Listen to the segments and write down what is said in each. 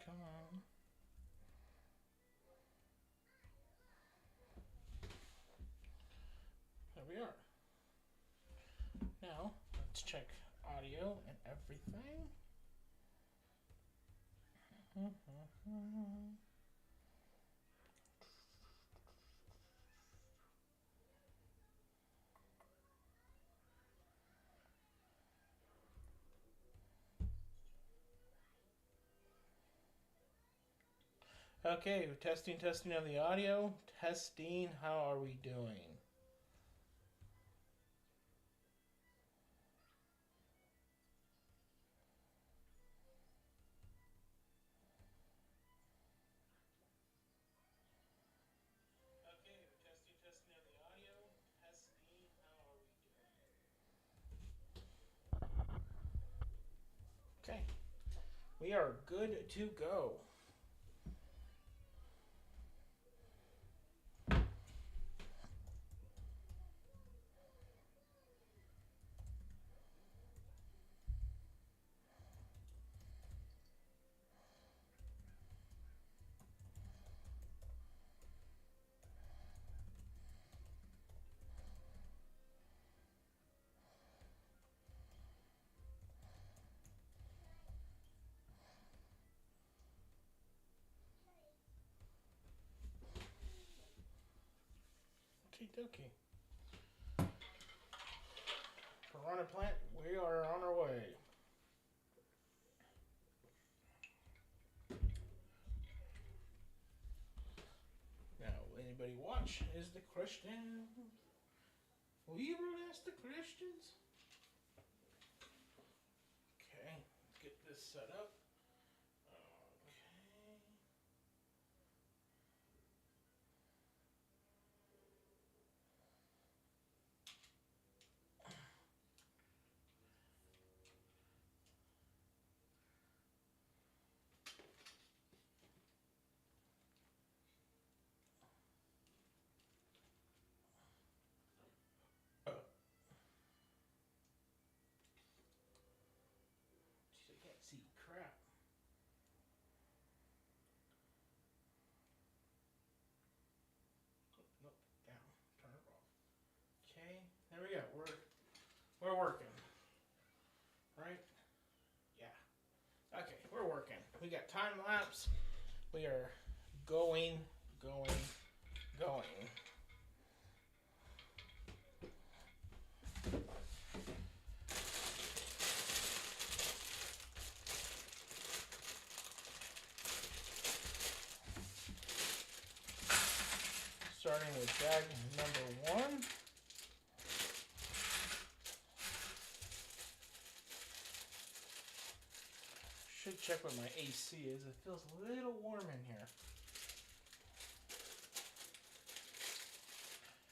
Come on. There we are. Now, let's check audio and everything. Okay, testing of the audio. Testing, how are we doing? Okay, we are good to go. Okie dokie. Piranha plant, we are on our way. Now, will anybody watch? Is the question. Will you really ask the questions? Okay, let's get this set up. Jeez, I can't see crap. Nope, down. Turn it off. Okay, there we go. We're working. Right? Yeah. Okay, we're working. We got time lapse. We are going. Starting with bag number 1. Should check what my AC is. It feels a little warm in here.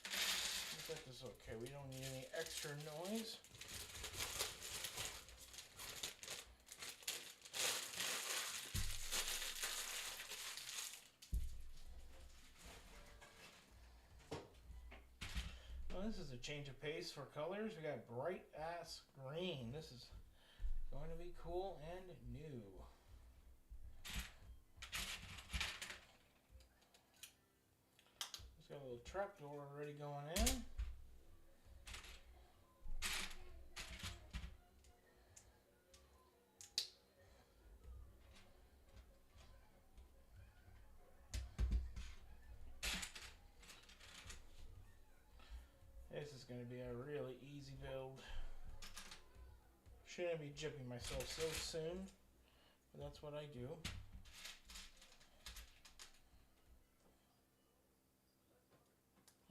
I think this is okay. We don't need any extra noise. Well, this is a change of pace for colors. We got bright ass green. This is going to be cool and new. It's got a little trapdoor already going in. This is going to be a really easy build. Shouldn't be jipping myself so soon, but that's what I do.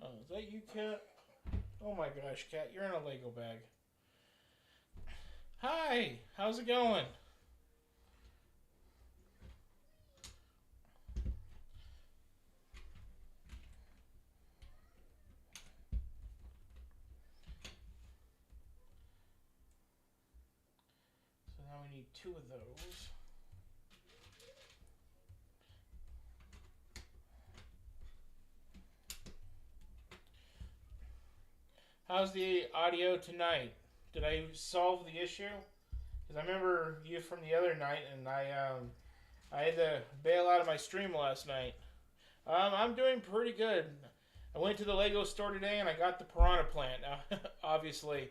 Oh, is that you, Cat? Oh my gosh, Cat, you're in a Lego bag. Hi, how's it going? So now we need 2 of those. How's the audio tonight? Did I solve the issue? Because I remember you from the other night, and I had to bail out of my stream last night. I'm doing pretty good. I went to the Lego store today and I got the Piranha plant. Obviously.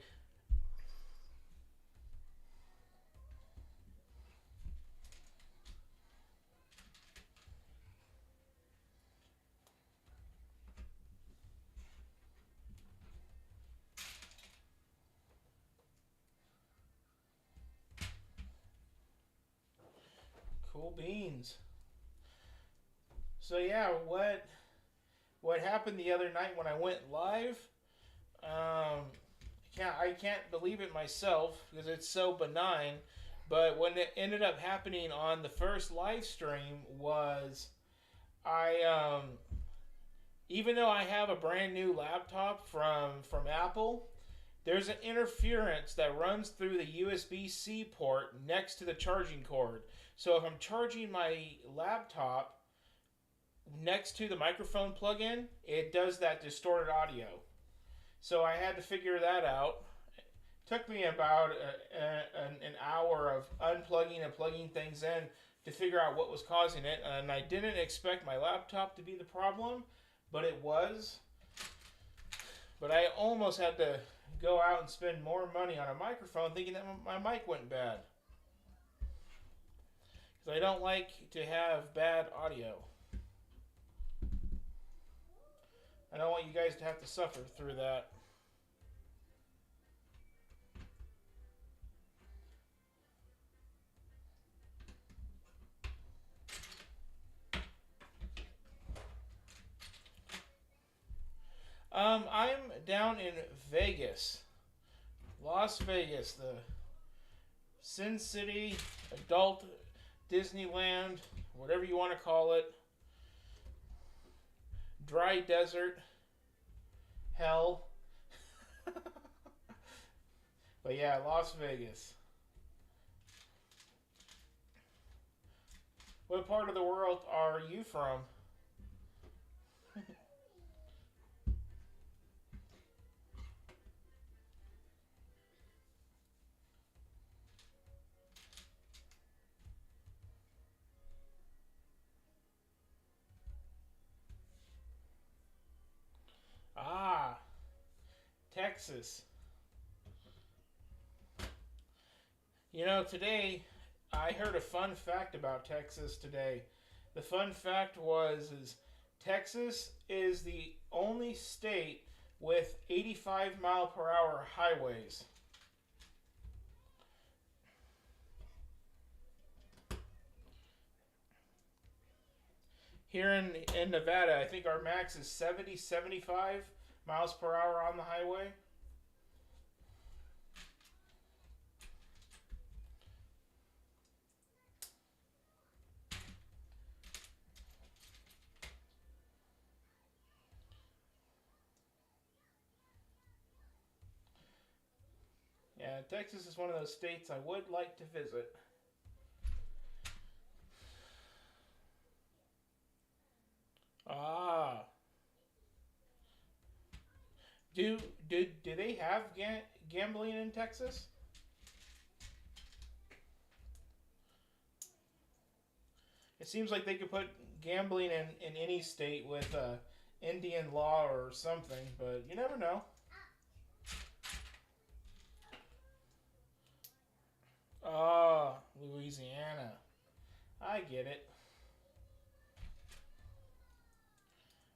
Cool beans. So yeah, what happened the other night when I went live? I can't believe it myself because it's so benign. But what ended up happening on the first live stream was I even though I have a brand new laptop from Apple, there's an interference that runs through the USB-C port next to the charging cord. So if I'm charging my laptop next to the microphone plug-in, it does that distorted audio. So I had to figure that out. It took me about an hour of unplugging and plugging things in to figure out what was causing it. And I didn't expect my laptop to be the problem, but it was. But I almost had to go out and spend more money on a microphone thinking that my mic went bad. Because I don't like to have bad audio. I don't want you guys to have to suffer through that. I'm down in Vegas, Las Vegas, the Sin City adult Disneyland, whatever you want to call it. Dry desert, hell. But yeah, Las Vegas. What part of the world are you from? Ah, Texas. You know, today I heard a fun fact about Texas today. The fun fact is Texas is the only state with 85 mile per hour highways. Here in Nevada, I think our max is 70, 75 miles per hour on the highway. Yeah, Texas is one of those states I would like to visit. Ah. Do they have gambling in Texas? It seems like they could put gambling in any state with Indian law or something, but you never know. Oh, Louisiana. I get it.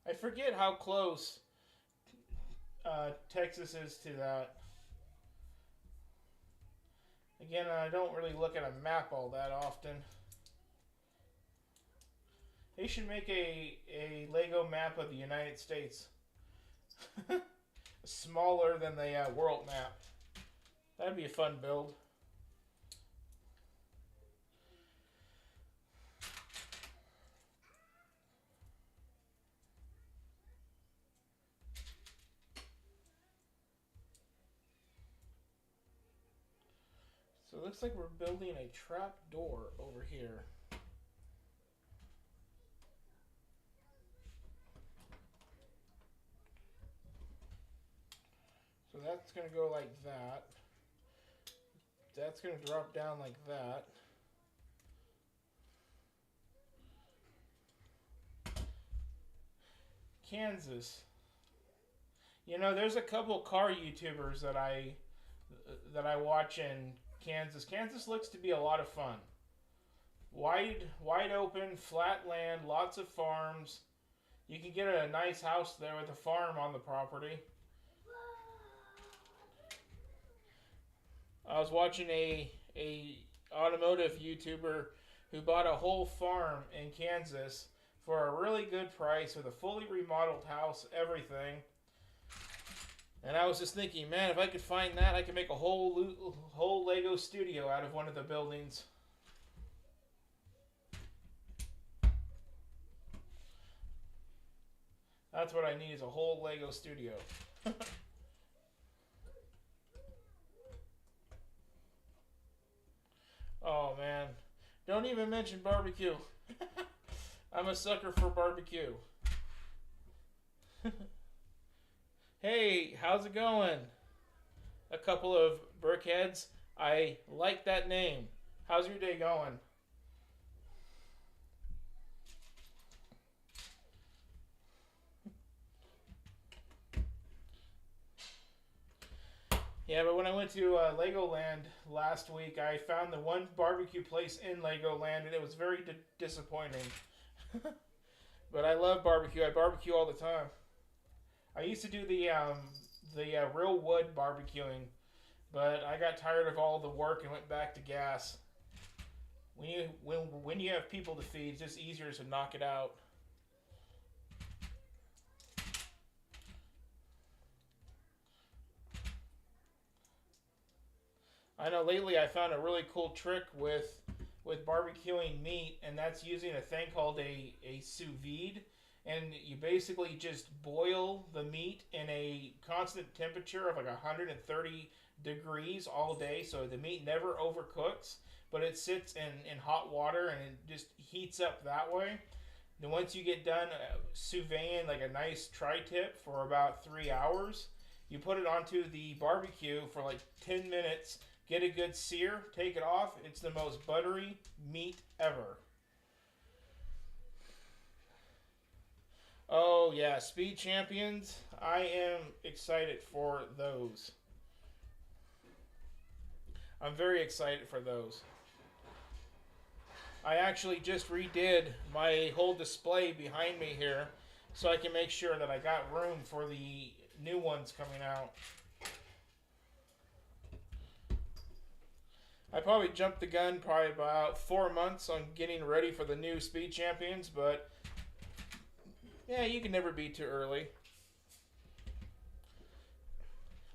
I forget how close Texas is to that. Again, I don't really look at a map all that often. They should make a Lego map of the United States. Smaller than the world map. That'd be a fun build. So it looks like we're building a trap door over here. So that's going to go like that. That's going to drop down like that. Kansas. You know, there's a couple car YouTubers that I watch in Kansas. Kansas looks to be a lot of fun. Wide open, flat land, lots of farms. You can get a nice house there with a farm on the property. I was watching a automotive YouTuber who bought a whole farm in Kansas for a really good price with a fully remodeled house, everything. And I was just thinking, man, if I could find that, I could make a whole Lego studio out of one of the buildings. That's what I need, is a whole Lego studio. Oh, man. Don't even mention barbecue. I'm a sucker for barbecue. Hey, how's it going? A couple of brickheads. I like that name. How's your day going? Yeah, but when I went to Legoland last week, I found the one barbecue place in Legoland, and it was very disappointing. But I love barbecue. I barbecue all the time. I used to do the real wood barbecuing, but I got tired of all the work and went back to gas. When you have people to feed, it's just easier to knock it out. I know lately I found a really cool trick with barbecuing meat, and that's using a thing called a sous vide. And you basically just boil the meat in a constant temperature of like 130 degrees all day, so the meat never overcooks, but it sits in hot water and it just heats up that way. Then once you get done sous videing like a nice tri-tip for about 3 hours, you put it onto the barbecue for like 10 minutes, get a good sear, take it off. It's the most buttery meat ever. Oh yeah, Speed Champions. I am excited for those. I'm very excited for those. I actually just redid my whole display behind me here so I can make sure that I got room for the new ones coming out. I probably jumped the gun probably about 4 months on getting ready for the new Speed Champions, but yeah, you can never be too early.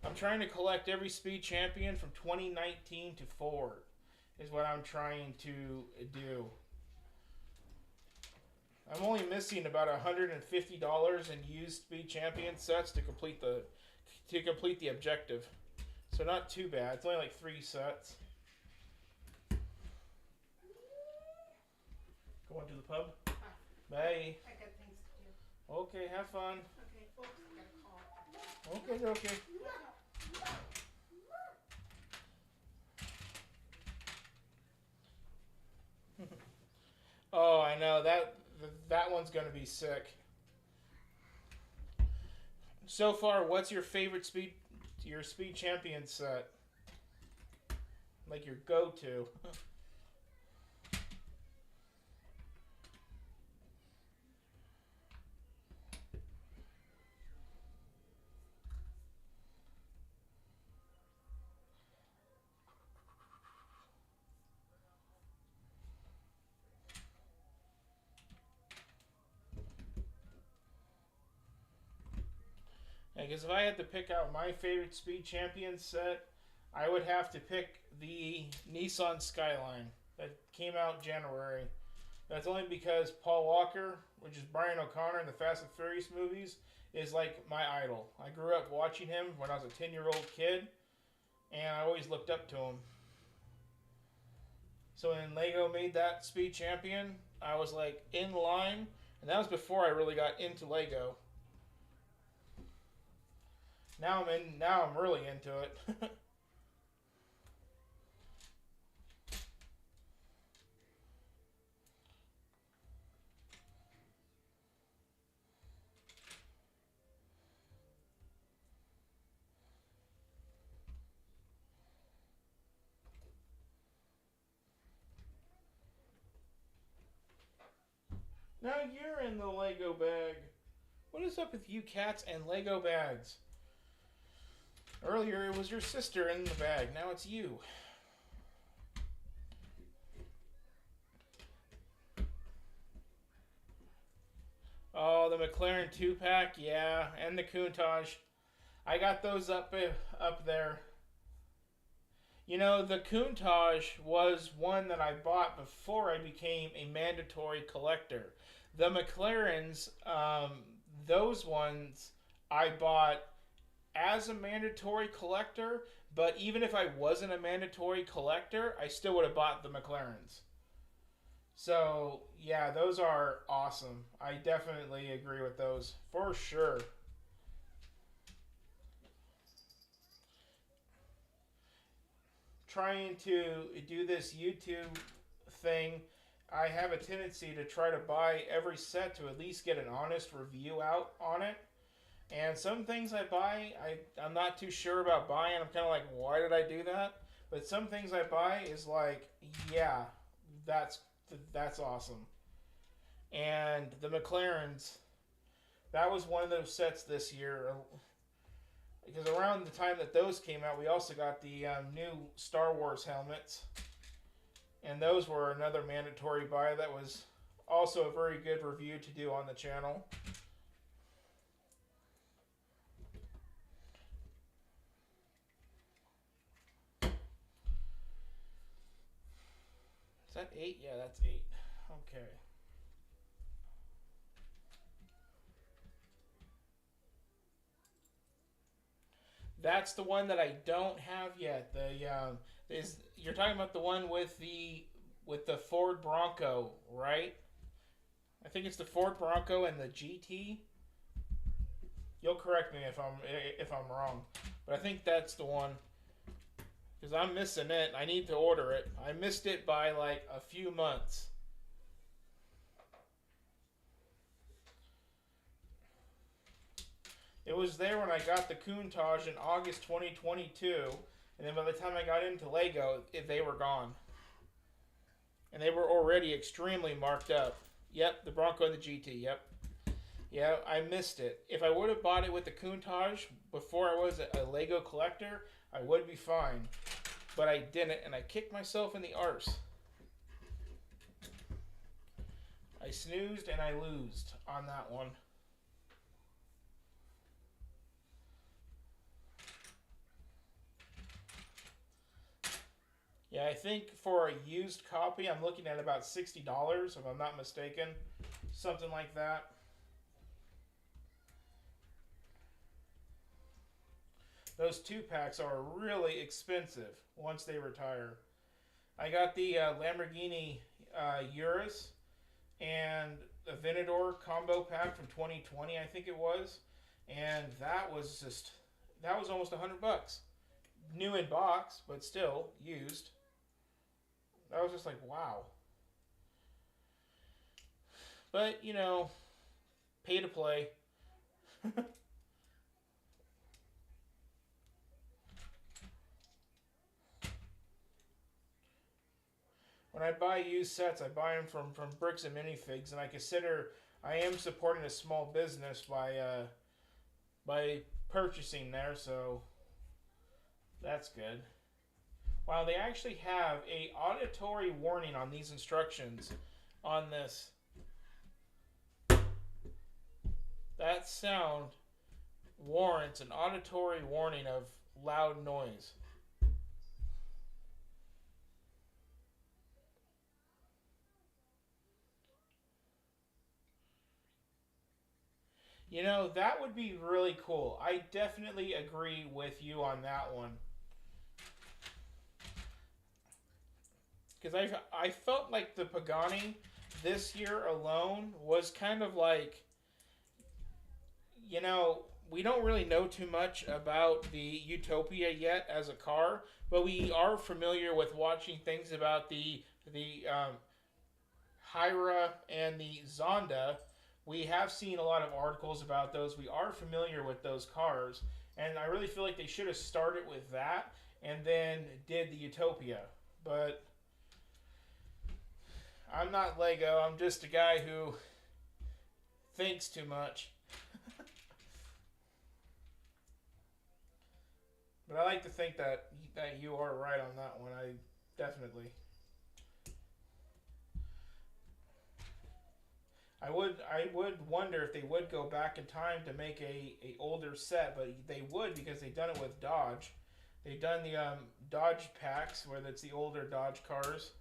I'm trying to collect every Speed Champion from 2019 to forward, is what I'm trying to do. I'm only missing about $150 in used Speed Champion sets to complete the objective. So not too bad. It's only like 3 sets. Going to the pub? Bye. I got things to do. Okay, have fun. Okay, oops, I got a call. Okay, okay. Oh, I know that one's gonna be sick. So far, what's your favorite speed champion set? Like your go-to? Because if I had to pick out my favorite Speed Champion set, I would have to pick the Nissan Skyline that came out January. That's only because Paul Walker, which is Brian O'Connor in the Fast and Furious movies, is like my idol. I grew up watching him when I was a 10-year-old kid, and I always looked up to him. So when Lego made that Speed Champion, I was like in line, and that was before I really got into Lego. Now I'm really into it. Now you're in the Lego bag. What is up with you cats and Lego bags? Earlier it was your sister in the bag. Now it's you. Oh, the McLaren 2-pack, yeah, and the Countach. I got those up there. You know, the Countach was one that I bought before I became a mandatory collector. The McLarens, those ones I bought as a mandatory collector, but even if I wasn't a mandatory collector, I still would have bought the McLarens. So, yeah, those are awesome. I definitely agree with those, for sure. Trying to do this YouTube thing, I have a tendency to try to buy every set to at least get an honest review out on it. And some things I buy, I'm not too sure about buying. I'm kind of like, why did I do that? But some things I buy is like, yeah, that's awesome. And the McLarens, that was one of those sets this year. Because around the time that those came out, we also got the new Star Wars helmets. And those were another mandatory buy that was also a very good review to do on the channel. Is that 8? Yeah, that's 8. Okay. That's the one that I don't have yet. You're talking about the one with the Ford Bronco, right? I think it's the Ford Bronco and the GT. You'll correct me if I'm wrong, but I think that's the one. Because I'm missing it. I need to order it. I missed it by like a few months. It was there when I got the Countach in August 2022. And then by the time I got into Lego, they were gone. And they were already extremely marked up. Yep, the Bronco and the GT, yep. Yeah, I missed it. If I would have bought it with the Countach before I was a Lego collector, I would be fine. But I didn't, and I kicked myself in the arse. I snoozed and I loosed on that one. Yeah, I think for a used copy, I'm looking at about $60, if I'm not mistaken. Something like that. Those 2-packs are really expensive once they retire. I got the Lamborghini Urus and the Venador combo pack from 2020, I think it was. And that was almost $100. New in box, but still used. That was just like, wow. But, you know, pay to play. When I buy used sets, I buy them from Bricks and Minifigs, and I am supporting a small business by purchasing there, so that's good. Wow, they actually have a auditory warning on these instructions on this. That sound warrants an auditory warning of loud noise. You know, that would be really cool. I definitely agree with you on that one. Because I felt like the Pagani this year alone was kind of like, you know, we don't really know too much about the Utopia yet as a car, but we are familiar with watching things about the Hyra and the Zonda. We have seen a lot of articles about those. We are familiar with those cars, and I really feel like they should have started with that and then did the Utopia. But I'm not Lego. I'm just a guy who thinks too much. But I like to think that you are right on that one. I definitely. I would wonder if they would go back in time to make a older set, but they would because they've done it with Dodge. They've done the Dodge packs where it's the older Dodge cars.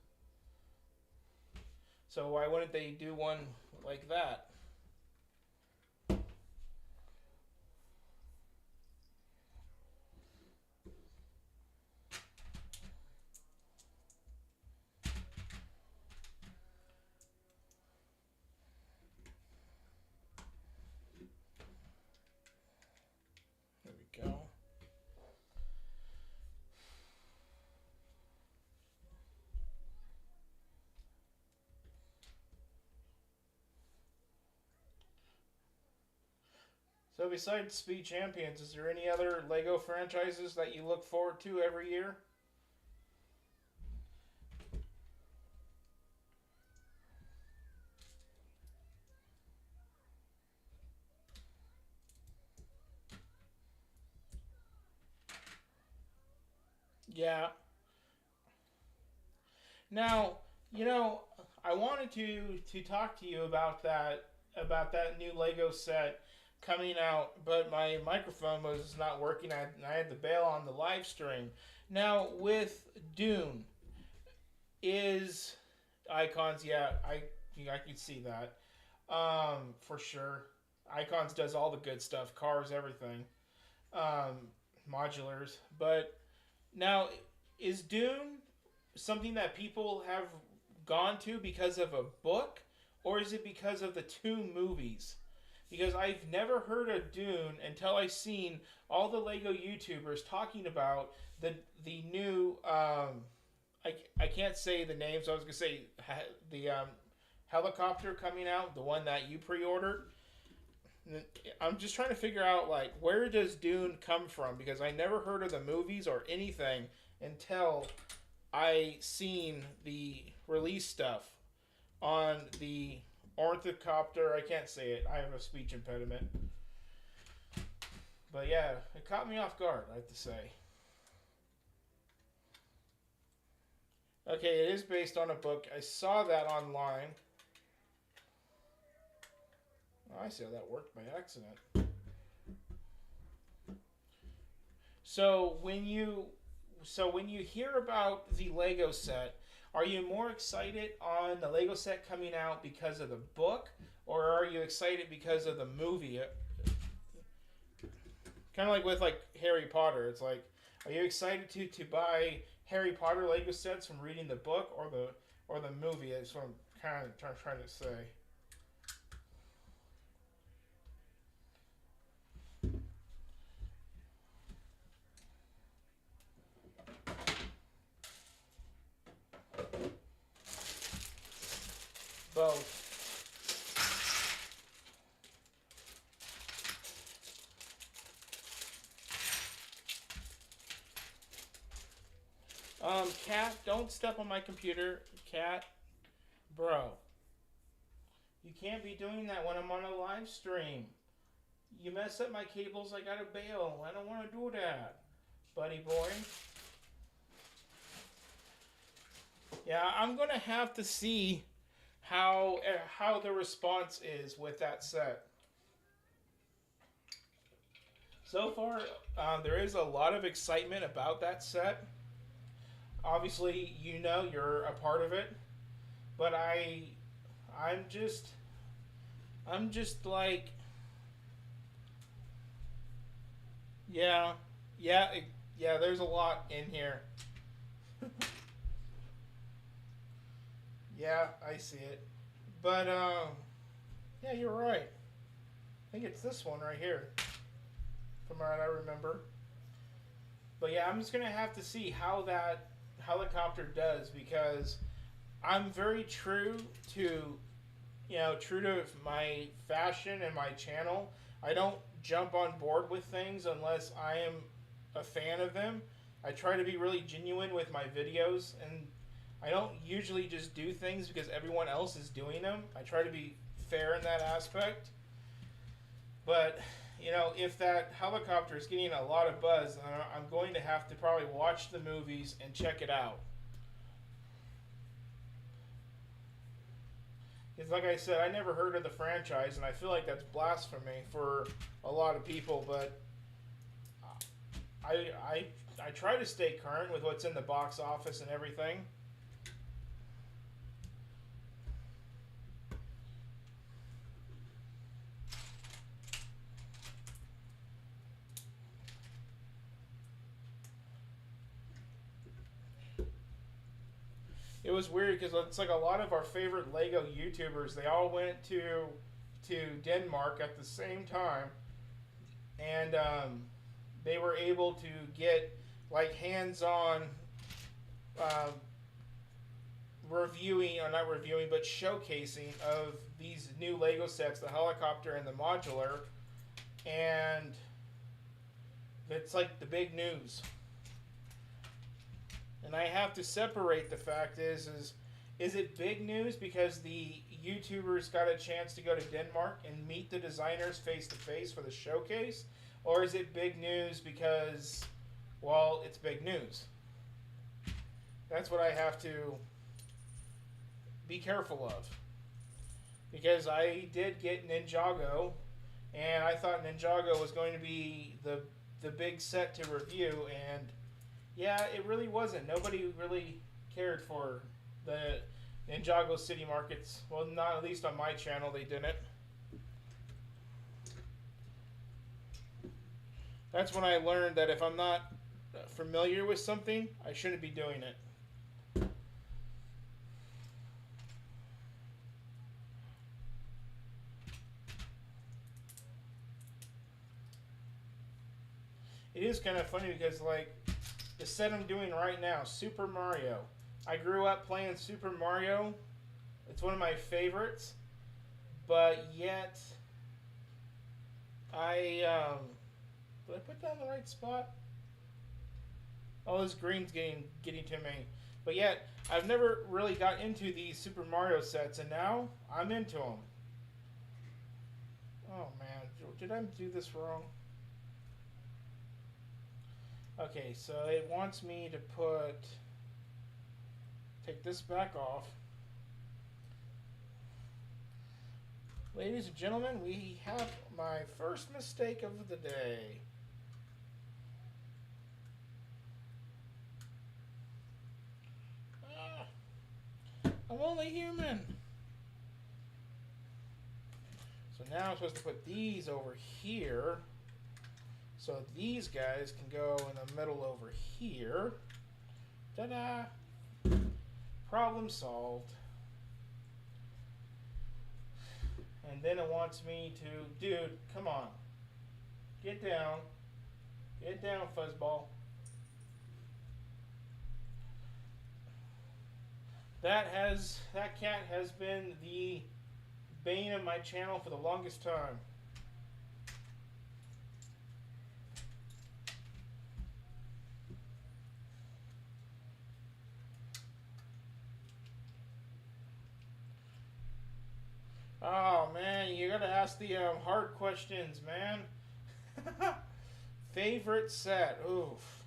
So why wouldn't they do one like that? There we go. So besides Speed Champions, is there any other Lego franchises that you look forward to every year? Yeah. Now, I wanted to talk to you about that new Lego set coming out, but my microphone was not working. I had to bail on the live stream. Now with Dune is Icons, yeah, I can see that. For sure. Icons does all the good stuff, cars, everything. Um, Modulars, but now is Dune something that people have gone to because of a book, or is it because of the two movies? Because I've never heard of Dune until I seen all the Lego YouTubers talking about the new I can't say the names. So I was gonna say the helicopter coming out, the one that you pre-ordered. I'm just trying to figure out like where does Dune come from because I never heard of the movies or anything until I seen the release stuff on the ornithopter. I can't say it. I have a speech impediment. But yeah, it caught me off guard, I have to say. Okay, it is based on a book. I saw that online. Oh, I see how that worked by accident. So when you hear about the Lego set, are you more excited on the Lego set coming out because of the book, or are you excited because of the movie? Kind of like with like Harry Potter. It's like, are you excited to buy Harry Potter Lego sets from reading the book or the movie? That's what I'm kind of trying to say. Both. Cat, don't step on my computer. Cat, bro. You can't be doing that when I'm on a live stream. You mess up my cables, I gotta bail. I don't want to do that, buddy boy. Yeah, I'm gonna have to see how the response is with that set. So far, there is a lot of excitement about that set. Obviously, you're a part of it, but I'm just like, yeah, yeah, yeah. There's a lot in here. Yeah, I see it, but yeah, you're right. I think it's this one right here, from what I remember. But yeah, I'm just gonna have to see how that helicopter does because I'm very true to true to my fashion and my channel. I don't jump on board with things unless I am a fan of them. I try to be really genuine with my videos, and I don't usually just do things because everyone else is doing them. I try to be fair in that aspect. But you know, if that helicopter is getting a lot of buzz, I'm going to have to probably watch the movies and check it out. Because like I said, I never heard of the franchise, and I feel like that's blasphemy for a lot of people. But I try to stay current with what's in the box office and everything. It was weird because it's like a lot of our favorite Lego YouTubers, they all went to Denmark at the same time, and they were able to get like hands-on reviewing, or not reviewing, but showcasing of these new Lego sets, the helicopter and the modular, and it's like the big news. And I have to separate the fact is it big news because the YouTubers got a chance to go to Denmark and meet the designers face to face for the showcase? Or is it big news because, well, it's big news? That's what I have to be careful of. Because I did get Ninjago, and I thought Ninjago was going to be the big set to review, and yeah, it really wasn't. Nobody really cared for the Ninjago City Markets. Well, not at least on my channel, they didn't. That's when I learned that if I'm not familiar with something, I shouldn't be doing it. It is kind of funny because, like, the set I'm doing right now, Super Mario. I grew up playing Super Mario. It's one of my favorites. But yet, did I put that in the right spot? Oh, this green's getting to me. But yet, I've never really got into these Super Mario sets, and now I'm into them. Oh man, did I do this wrong? Okay, so it wants me to take this back off. Ladies and gentlemen, we have my first mistake of the day. I'm only human. So now I'm supposed to put these over here. So these guys can go in the middle over here. Ta-da! Problem solved. And then it wants me to, dude, come on. Get down. Get down, fuzzball. That cat has been the bane of my channel for the longest time. Oh man, you gotta ask the hard questions, man. Favorite set? Oof.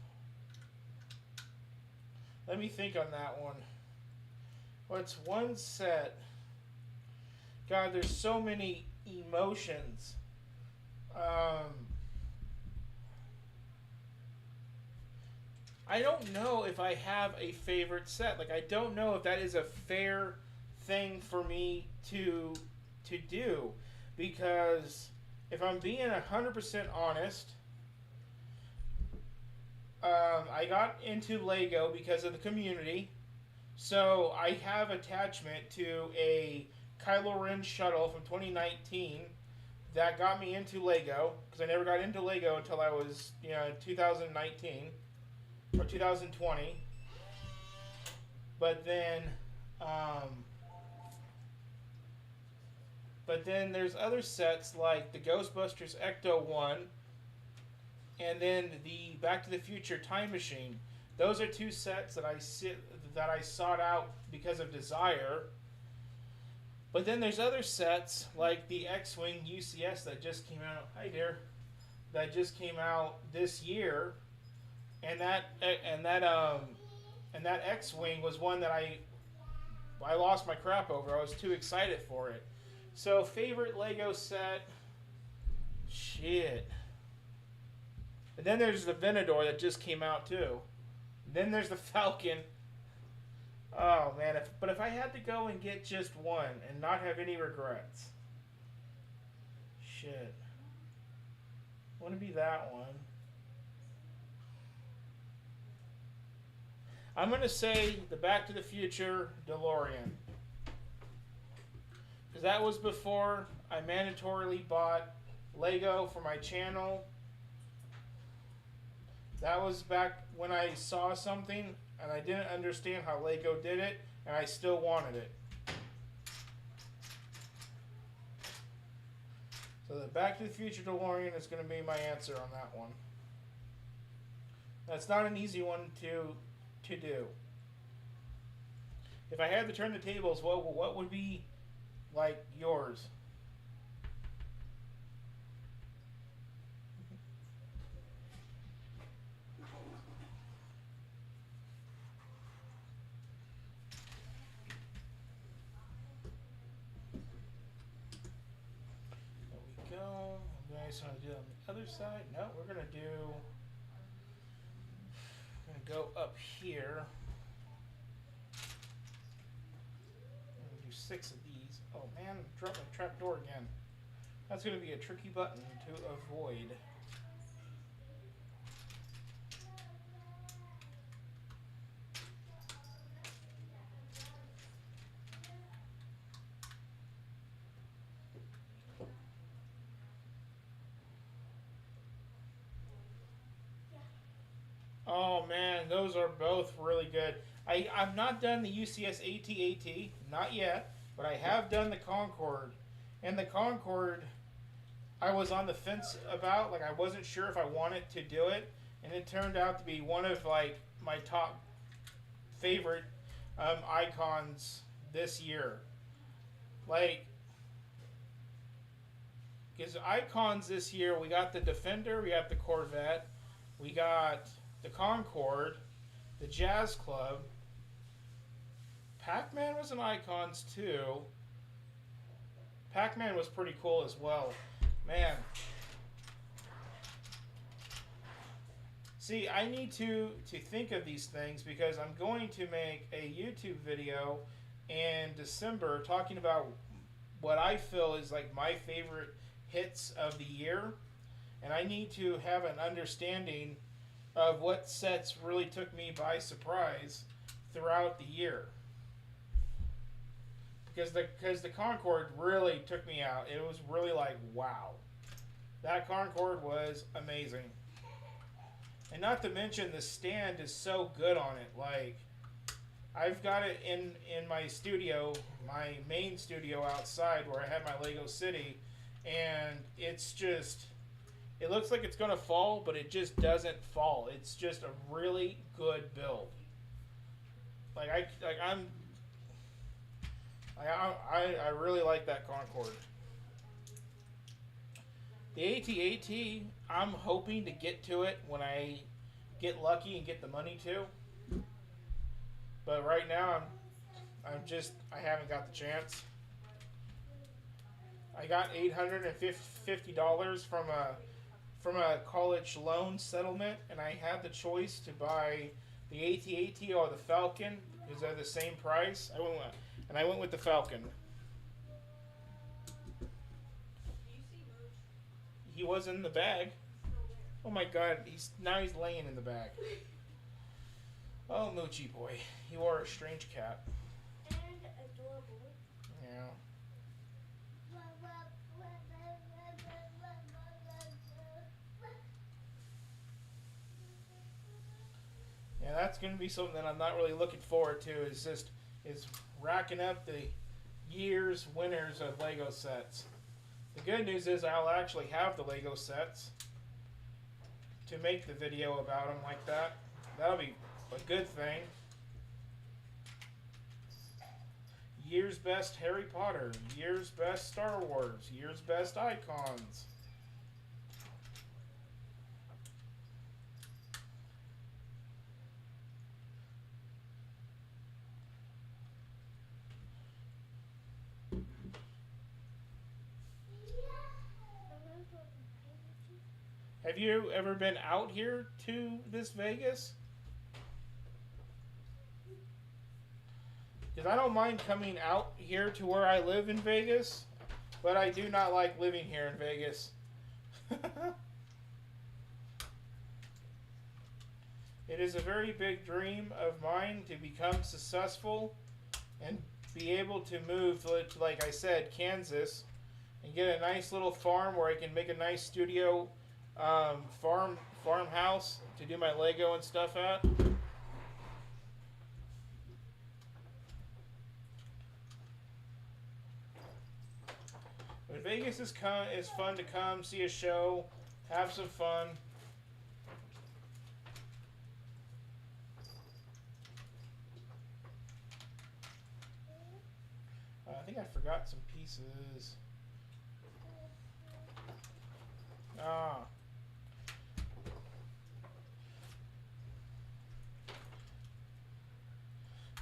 Let me think on that one. What's one set? God, there's so many emotions. I don't know if I have a favorite set. Like, I don't know if that is a fair thing for me to do, because if I'm being 100% honest, I got into Lego because of the community, so I have attachment to a Kylo Ren shuttle from 2019 that got me into Lego, because I never got into Lego until I was 2019 or 2020. But then there's other sets like the Ghostbusters Ecto 1 and then the Back to the Future Time Machine. Those are two sets that I sought out because of desire. But then there's other sets like the X-Wing UCS that just came out. Hi, dear. That just came out this year, and that X-Wing was one that I lost my crap over. I was too excited for it. So favorite Lego set, shit. And then there's the Venador that just came out too. And then there's the Falcon. Oh man, but if I had to go and get just one and not have any regrets, shit, want to be that one. I'm gonna say the Back to the Future DeLorean, because that was before I mandatorily bought Lego for my channel. That was back when I saw something and I didn't understand how Lego did it, and I still wanted it. So the Back to the Future DeLorean is going to be my answer on that one. That's not an easy one to do. If I had to turn the tables, what would be like yours? Want to do it on the other side? No, we're gonna go up here. I'm gonna do 6 of these. Oh man, dropped my trap door again. That's gonna be a tricky button to avoid. Oh man, those are both really good. I've not done the UCS AT-AT, not yet, but I have done the Concorde. And the Concorde, I was on the fence about, like I wasn't sure if I wanted to do it, and it turned out to be one of like my top favorite icons this year. Like, because icons this year, we got the Defender, we got the Corvette, we got the Concorde, the Jazz Club. Pac-Man was an icons too. Pac-Man was pretty cool as well. Man. See, I need to think of these things because I'm going to make a YouTube video in December talking about what I feel is like my favorite hits of the year. And I need to have an understanding of what sets really took me by surprise throughout the year. Because the Concorde really took me out. It was really like, wow. That Concorde was amazing. And not to mention the stand is so good on it. Like, I've got it in my studio, my main studio outside where I have my Lego City, and it's just, it looks like it's gonna fall, but it just doesn't fall. It's just a really good build. I really like that Concorde. The AT-AT, I'm hoping to get to it when I get lucky and get the money to. But right now, I haven't got the chance. I got $850 from a college loan settlement, and I had the choice to buy the AT-AT or the Falcon because they're the same price. I went with the Falcon. He was in the bag. Oh my God! He's laying in the bag. Oh, Moochie boy, you are a strange cat. And adorable. Yeah. Yeah, that's gonna be something that I'm not really looking forward to. Is racking up the year's winners of Lego sets. The good news is I'll actually have the Lego sets to make the video about them like that. That'll be a good thing. year's best Harry Potter, year's best Star Wars, year's best icons. Have you ever been out here to this Vegas? Because I don't mind coming out here to where I live in Vegas, but I do not like living here in Vegas. It is a very big dream of mine to become successful and be able to move to, like I said, Kansas, and get a nice little farm where I can make a nice studio farmhouse to do my Lego and stuff at. But Vegas is fun to come see a show, have some fun. I think I forgot some pieces. Ah.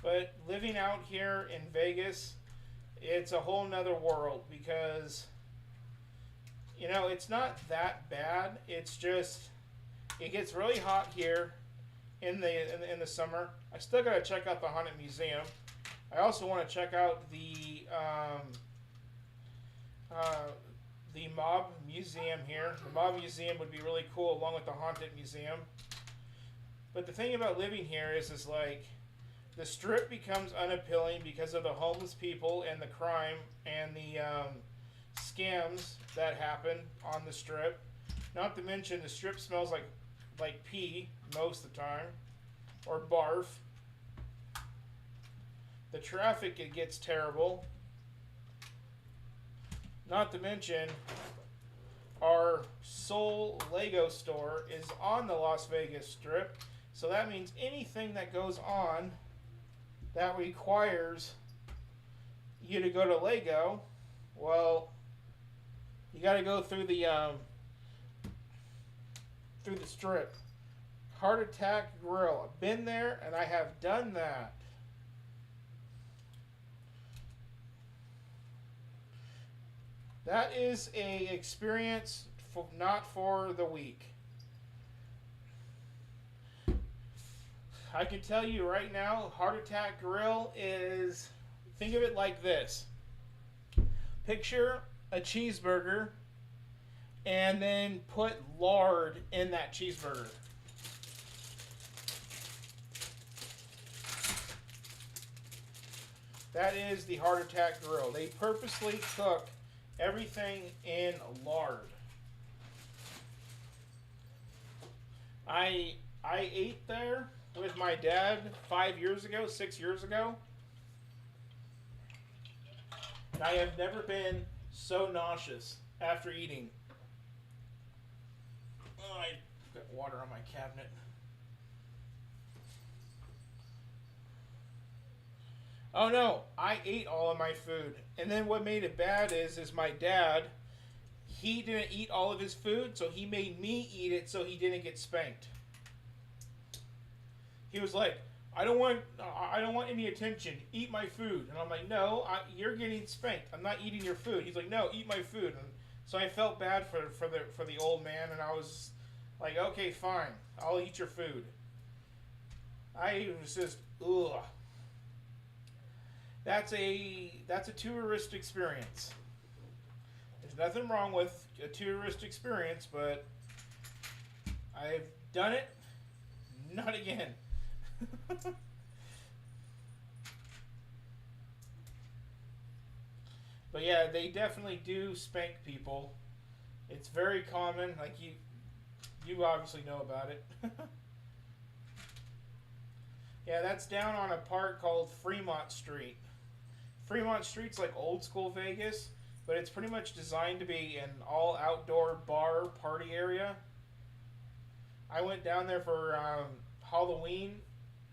But living out here in Vegas, it's a whole nother world because, you know, it's not that bad. It's just, it gets really hot here in the summer. I still gotta check out the Haunted Museum. I also want to check out the Mob Museum here. The Mob Museum would be really cool along with the Haunted Museum. But the thing about living here is like, the Strip becomes unappealing because of the homeless people and the crime and the scams that happen on the Strip. Not to mention the Strip smells like pee most of the time, or barf. The traffic, it gets terrible. Not to mention our sole Lego store is on the Las Vegas Strip, so that means anything that goes on that requires you to go to Lego, well, you got to go through the Strip. Heart Attack Grill. I've been there and I have done that. That is a experience not for the weak. I can tell you right now, Heart Attack Grill is, think of it like this. Picture a cheeseburger and then put lard in that cheeseburger. That is the Heart Attack Grill. They purposely cook everything in lard. I ate there with my dad 5 years ago, 6 years ago. And I have never been so nauseous after eating. Oh, I got water on my cabinet. Oh no, I ate all of my food. And then what made it bad is my dad, he didn't eat all of his food, so he made me eat it so he didn't get spanked. He was like, I don't want any attention. Eat my food. And I'm like, no, you're getting spanked. I'm not eating your food. He's like, no, eat my food. And so I felt bad for the old man, and I was like, okay, fine, I'll eat your food. I was just, ugh. That's a tourist experience. There's nothing wrong with a tourist experience, but I've done it. Not again. But yeah, they definitely do spank people. It's very common. Like you obviously know about it. Yeah, that's down on a part called Fremont Street. Fremont Street's like old school Vegas, but it's pretty much designed to be an all outdoor bar party area. I went down there for Halloween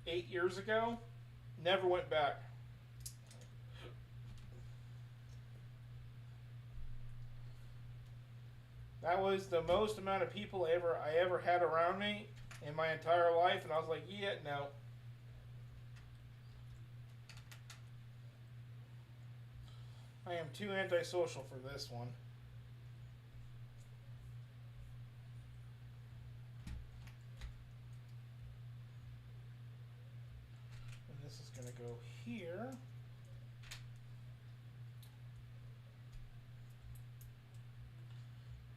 8 years ago. Never went back. That was the most amount of people I ever had around me in my entire life, and I was like, yeah, no. I am too antisocial for this one. And this is going to go here.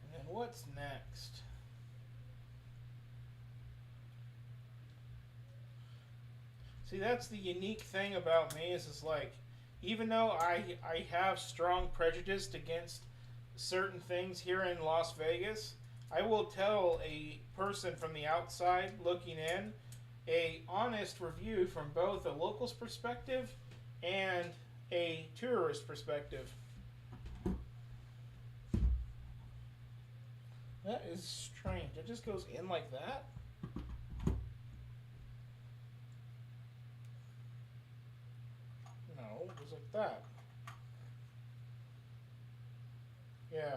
And then what's next? See, that's the unique thing about me is like, even though I have strong prejudice against certain things here in Las Vegas, I will tell a person from the outside looking in a honest review from both a local's perspective and a tourist perspective. That is strange. It just goes in like that? No, it goes like that. Yeah.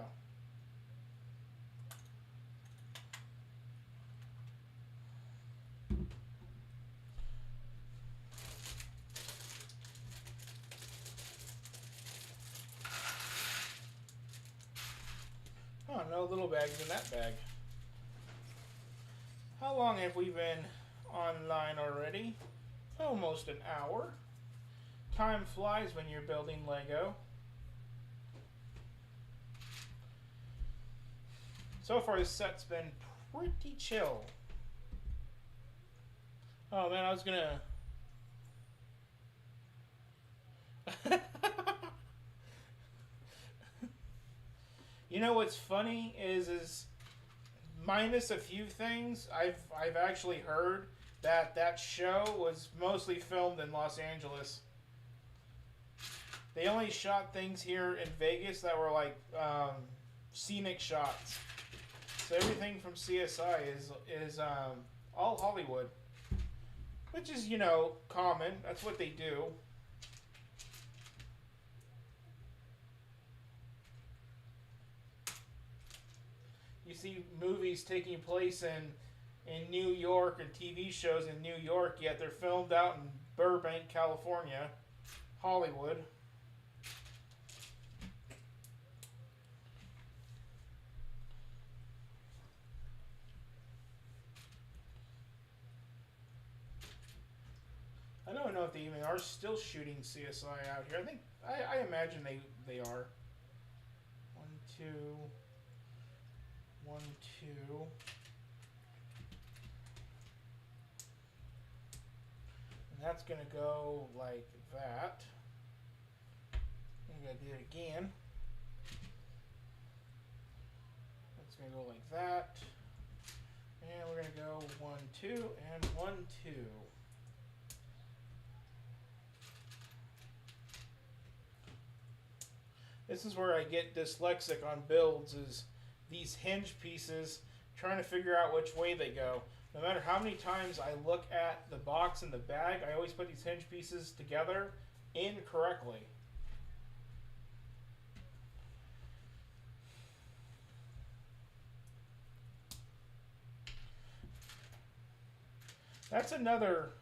Oh, no little bags in that bag. How long have we been online already? Almost an hour. Time flies when you're building Lego. So far, this set's been pretty chill. Oh man, I was gonna. You know what's funny is minus a few things, I've actually heard that show was mostly filmed in Los Angeles. They only shot things here in Vegas that were like scenic shots. So everything from CSI is all Hollywood, which is, you know, common. That's what they do. You see movies taking place in New York and TV shows in New York, yet they're filmed out in Burbank, California, Hollywood. I don't know if they even are still shooting CSI out here. I imagine they are. 1, 2, 1, 2. And that's gonna go like that. I'm gonna do it again. That's gonna go like that. And we're gonna go 1, 2, and 1, 2. This is where I get dyslexic on builds, is these hinge pieces, trying to figure out which way they go. No matter how many times I look at the box and the bag, I always put these hinge pieces together incorrectly. That's another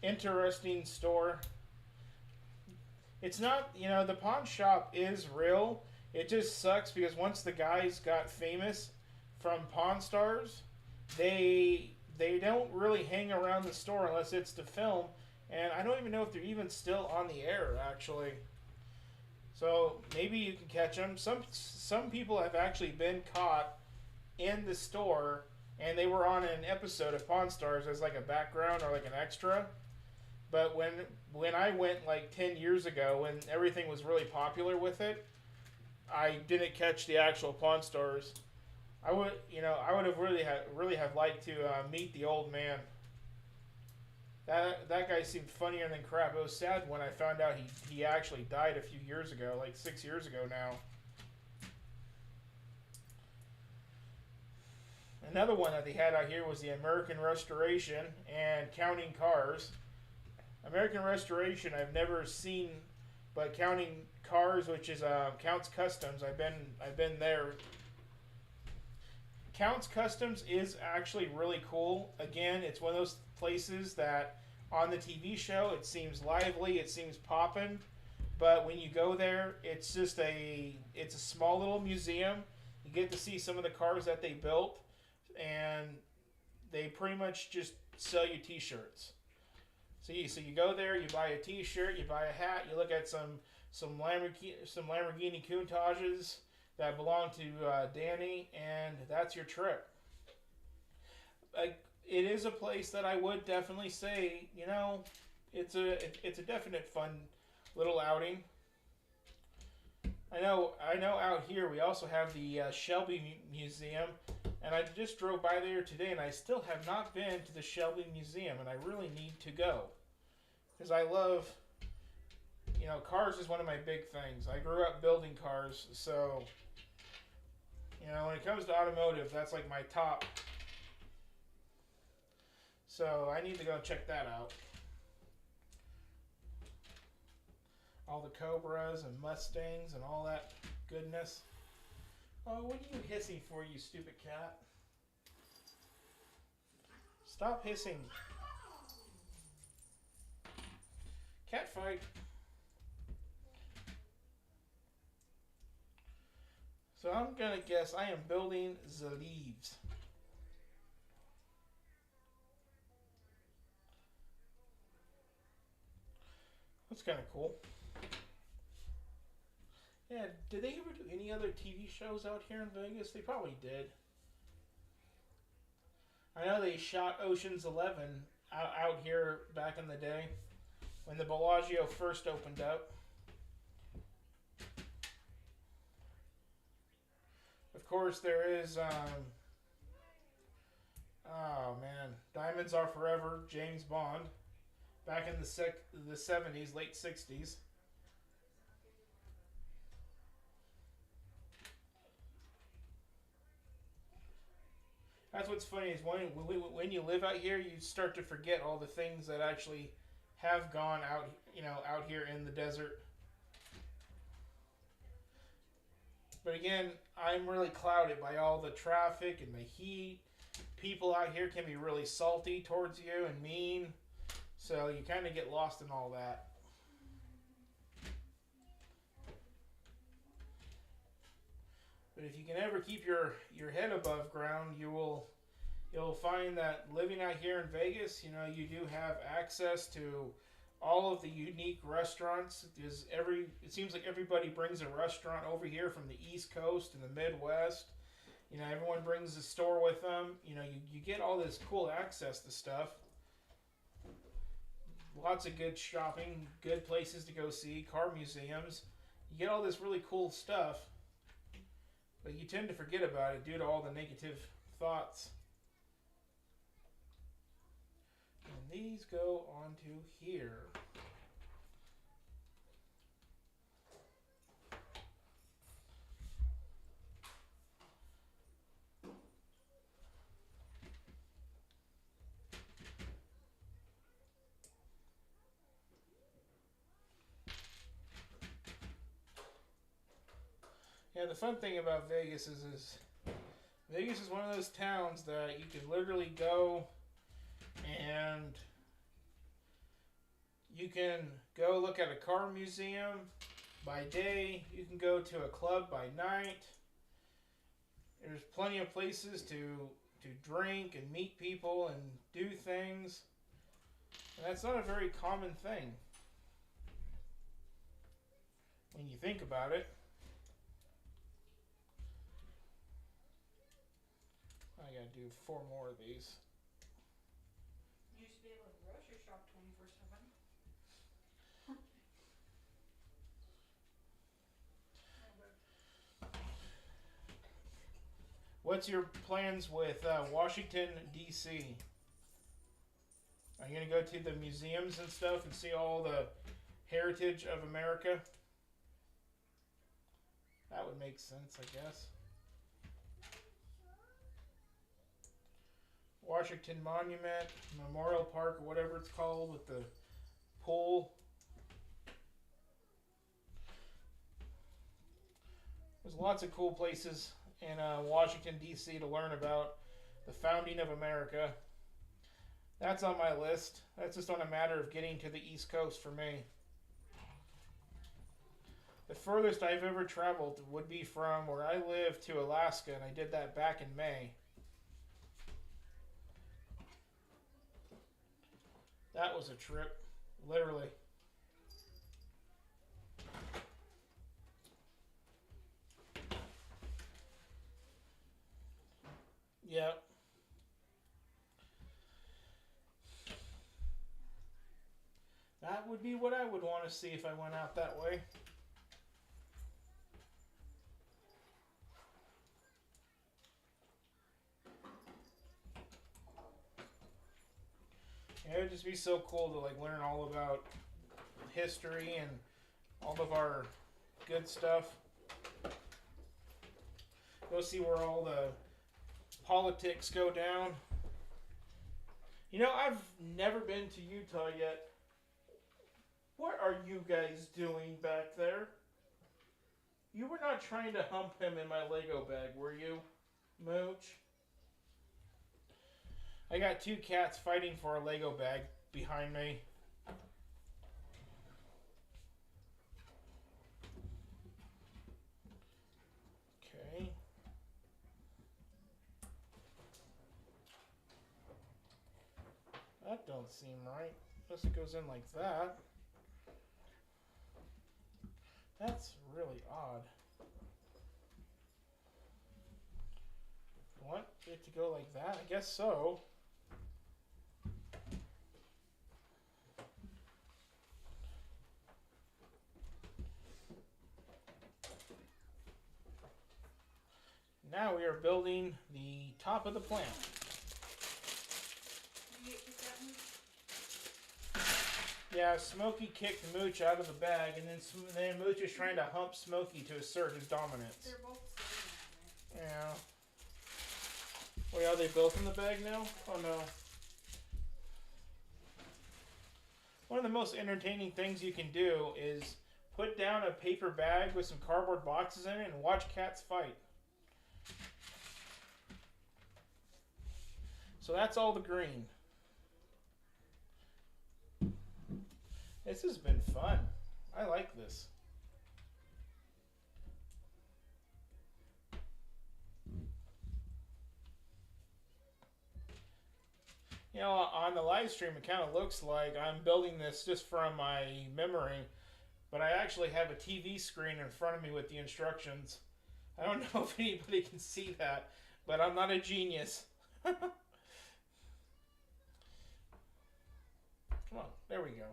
interesting store. It's not, you know, the pawn shop is real. It just sucks because once the guys got famous from Pawn Stars, they don't really hang around the store unless it's to film, and I don't even know if they're even still on the air actually. So maybe you can catch them. Some people have actually been caught in the store, and they were on an episode of Pawn Stars as like a background or like an extra. But when I went like 10 years ago, when everything was really popular with it, I didn't catch the actual Pawn Stars. I would have really have liked to meet the old man. That guy seemed funnier than crap. It was sad when I found out he actually died a few years ago, like 6 years ago now. Another one that they had out here was the American Restoration and Counting Cars. American Restoration I've never seen, but Counting Cars, which is Counts Customs, I've been there Count's Customs is actually really cool. Again, it's one of those places that on the TV show it seems lively, it seems poppin', but when you go there, it's just it's a small little museum. You get to see some of the cars that they built, and they pretty much just sell you T-shirts. So you go there, you buy a T-shirt, you buy a hat, you look at some Lamborghini Countages that belong to Danny, and that's your trip. It is a place that I would definitely say, it's a definite fun little outing. I know out here we also have the Shelby Museum, and I just drove by there today, and I still have not been to the Shelby Museum, and I really need to go. Because I love, cars is one of my big things. I grew up building cars, so, when it comes to automotive, that's like my top. So I need to go check that out. All the Cobras and Mustangs and all that goodness. Oh, what are you hissing for, you stupid cat? Stop hissing. Cat fight. So I'm gonna guess I am building the leaves. That's kind of cool. Yeah, did they ever do any other TV shows out here in Vegas? They probably did. I know they shot Ocean's 11 out here back in the day when the Bellagio first opened up. Of course, there is, Diamonds Are Forever, James Bond, back in the 70s, late 60s. That's what's funny is when you live out here, you start to forget all the things that actually have gone out here in the desert. But again, I'm really clouded by all the traffic and the heat. People out here can be really salty towards you and mean, so you kind of get lost in all that. But if you can ever keep your head above ground, you'll find that living out here in Vegas, you do have access to all of the unique restaurants. It seems like everybody brings a restaurant over here from the East Coast and the Midwest. Everyone brings a store with them. You get all this cool access to stuff. Lots of good shopping, good places to go see, car museums. You get all this really cool stuff. But you tend to forget about it due to all the negative thoughts. And these go onto here. Yeah, the fun thing about Vegas is Vegas is one of those towns that you can literally go and you can go look at a car museum by day. You can go to a club by night. There's plenty of places to drink and meet people and do things. And that's not a very common thing when you think about it. I gotta do 4 more of these. You used to be able to grocery shop 24/7. What's your plans with Washington, D.C.? Are you going to go to the museums and stuff and see all the heritage of America? That would make sense, I guess. Washington Monument, Memorial Park, or whatever it's called, with the pool. There's lots of cool places in Washington, D.C. to learn about the founding of America. That's on my list. That's just on a matter of getting to the East Coast for me. The furthest I've ever traveled would be from where I live to Alaska, and I did that back in May. That was a trip, literally. Yep. That would be what I would want to see if I went out that way. Yeah, it would just be so cool to like learn all about history and all of our good stuff. Go see where all the politics go down. You know, I've never been to Utah yet. What are you guys doing back there? You were not trying to hump him in my Lego bag, were you, Mooch? I got two cats fighting for a Lego bag behind me. Okay. That don't seem right. Unless it goes in like that. That's really odd. Want it to go like that? I guess so. Now we are building the top of the plant. Did you get that one? Yeah, Smokey kicked Mooch out of the bag, and then Mooch is trying to hump Smokey to assert his dominance. They're both sitting on Yeah. Wait, are they both in the bag now? Oh no. One of the most entertaining things you can do is put down a paper bag with some cardboard boxes in it and watch cats fight. So that's all the green. This has been fun. I like this. You know, on the live stream, it kind of looks like I'm building this just from my memory, but I actually have a TV screen in front of me with the instructions. I don't know if anybody can see that, but I'm not a genius. Come on, there we go.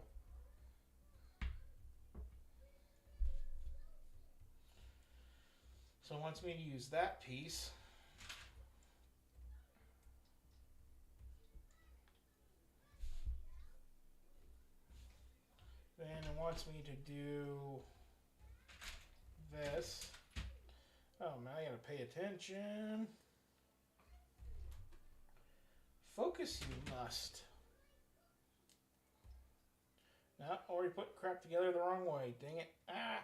So it wants me to use that piece. Then it wants me to do this. Oh man, I gotta pay attention. Focus, you must. No, already put crap together the wrong way. Dang it. Ah!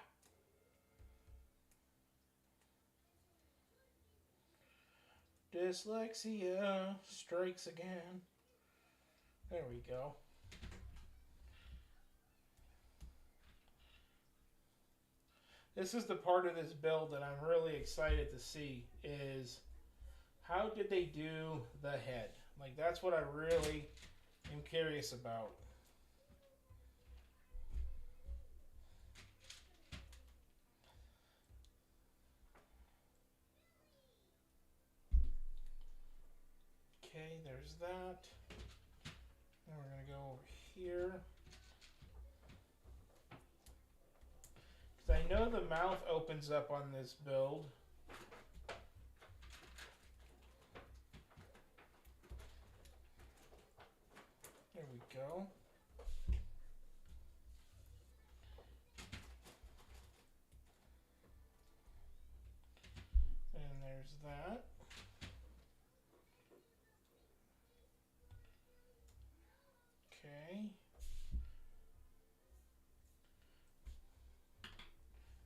Dyslexia strikes again. There we go. This is the part of this build that I'm really excited to see is how did they do the head? Like that's what I really am curious about. Okay, there's that. And we're going to go over here. Because I know the mouth opens up on this build. There we go. And there's that. Okay.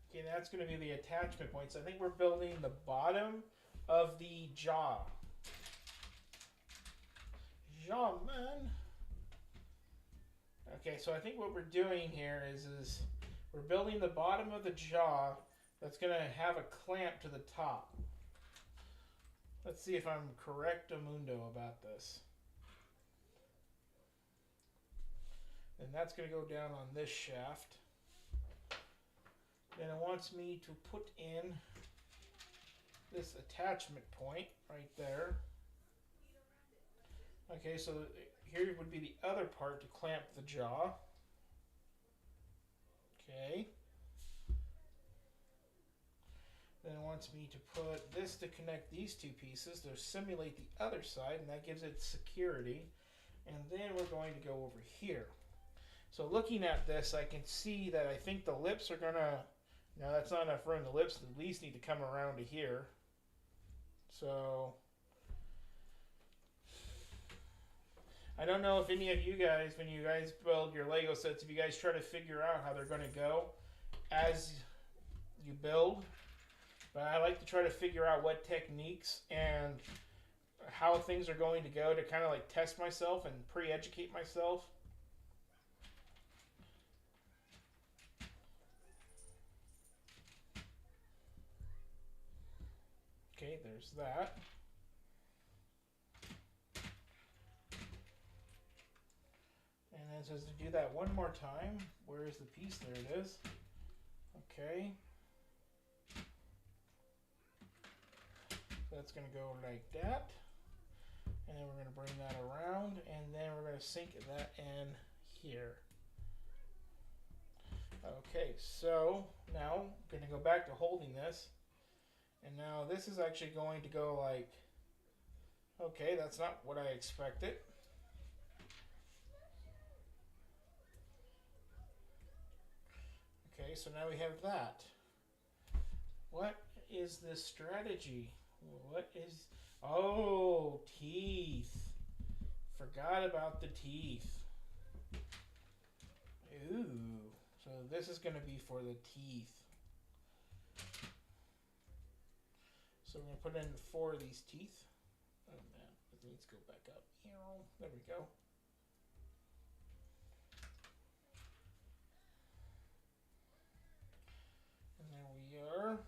Okay, that's going to be the attachment points. I think we're building the bottom of the jaw. Jaw, man. Okay, so I think what we're doing here is we're building the bottom of the jaw that's going to have a clamp to the top. Let's see if I'm correctamundo about this. And that's going to go down on this shaft. Then it wants me to put in this attachment point right there. Okay, so here would be the other part to clamp the jaw. Okay. Then it wants me to put this to connect these two pieces to simulate the other side, and that gives it security. And then we're going to go over here. So looking at this, I can see that I think the lips are gonna, no, that's not enough room. The lips at least need to come around to here. So I don't know if any of you guys, when you guys build your Lego sets, if you guys try to figure out how they're gonna go as you build. But I like to try to figure out what techniques and how things are going to go to kind of like test myself and pre-educate myself. Okay, there's that. And then it says to do that one more time. Where is the piece? There it is. Okay. That's going to go like that. And then we're going to bring that around. And then we're going to sink that in here. Okay, so now I'm going to go back to holding this. And now this is actually going to go like, okay, that's not what I expected. Okay, so now we have that. What is this strategy? What is, oh, teeth. Forgot about the teeth. Ooh, so this is going to be for the teeth. So we're going to put in 4 of these teeth. Oh man, it needs to go back up. There we go. And there we are.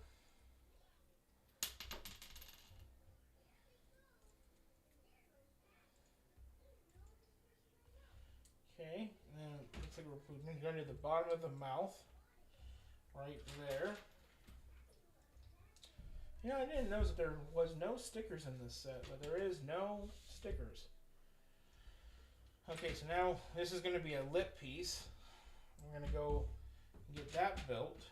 Okay, and then it looks like we're going to the bottom of the mouth. Right there. Yeah, I didn't notice that there was no stickers in this set, but there is no stickers. Okay, so now this is going to be a lip piece. We're going to go get that built.